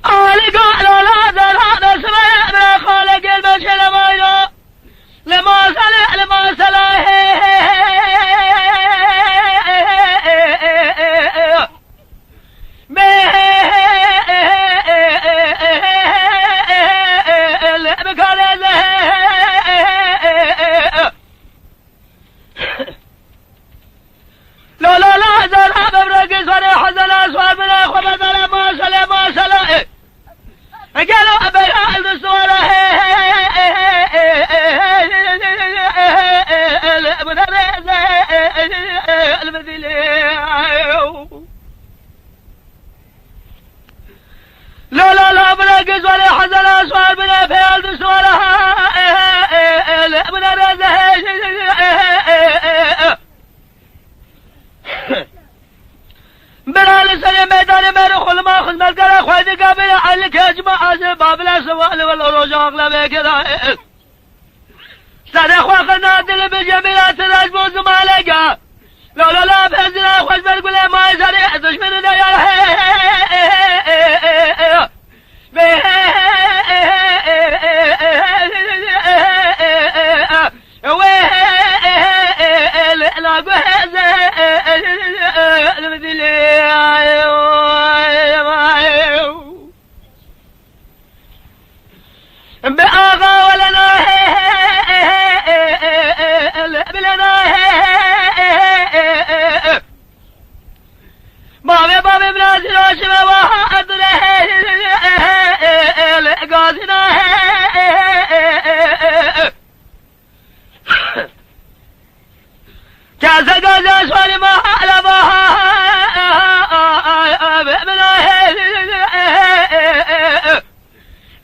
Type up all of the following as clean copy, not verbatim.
آلی گالا لا زرها نسمه برا خالق المشل ماینا لما سلا لا زرها ببرق سوري حزن أسوار من أخوة مثلا ما سلا قالوا أبيها الدستورة لا برقص ولا حزن أسوار من أخوة الدستورة من برال سر میدان میرو خلما خدمت کرا خواهد قابل علی که اجماع از بابلا سوال والروج اغلا بکرا سر خواهد نادل بجمیلات رجبوز مالگا لا بهزنا خوش برگل ما سر دشمن نیار بآغا ولنا بلنا بابي بنازل وشبه وحاد قاسنا كاسا قاسا سوالي ما على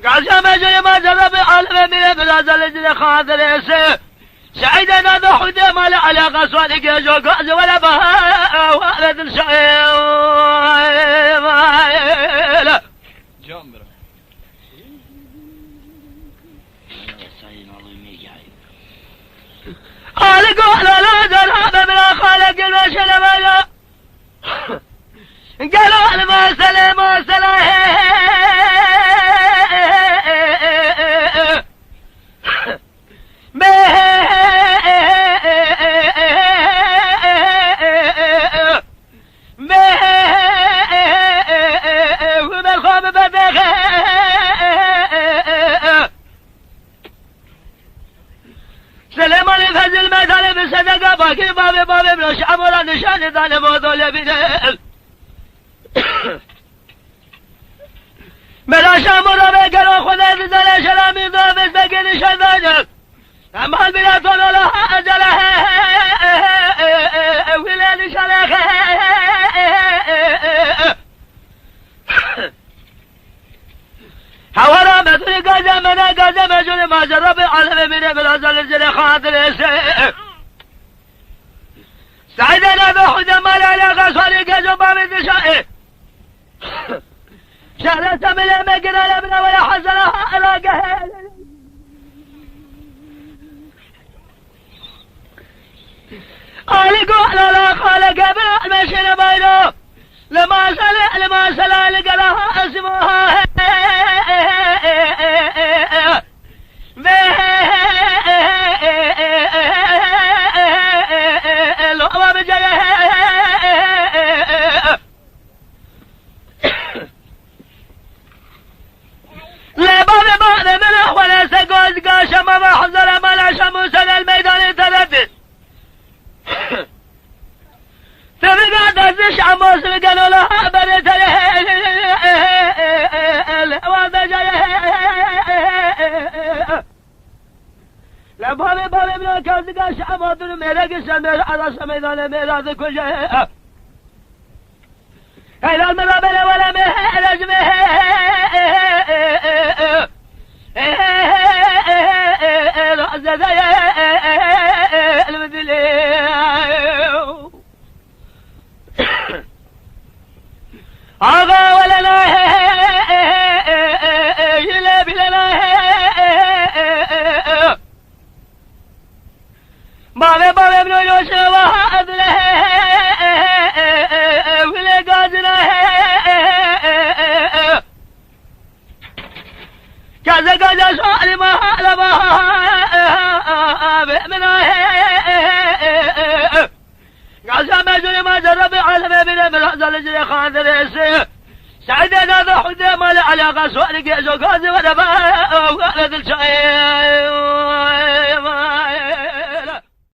قاسا مجري ما جرب علم من بلازل الجل خاطر سعيدنا ضحود ما لا علاقة سوالي كيجو قاسا ولا بها وارد الشعير جام برا قال لا ذهب بلا خالق المشل ولا قالوا المسألة سليمان فزل مثل بصدقة باقي بابي بلا شعبورا نشان ظالم وظل بنال بلا شعبورا بقروا خذ بزل شلامي ضاف استقل نشان أمان بلا طول لها أجلها ولا نشالها حوالا مثل قازم جل ما جرب العالم من بلازل الجل خاطر سعيدنا بحد ما لا علاقة صالح جبا من دشائه شهر سمل مقرى لبنا ولا حزنها علاقة قال لا خالق ابن المشي بينه لما سلا لقراها اسمها لا بعد منه ولا سقوز قاشم ما حضر ما لا شموس الميدان تردد تبقى تزش عموس قالوا لها بدت لا بابي من كان قاش عمودن ميرا قسم على سميدان ميراث كل شيء هيدا المرابل ولا مهرج آغا ولنا يلاب لنا بابي من يوشوا أدله ولا قادنا سجل ما جرب عالم من برازل جري خاطر سعيدنا ذا حدي مال علاقة سؤالك يا زوجات ونبا وغالد الشيء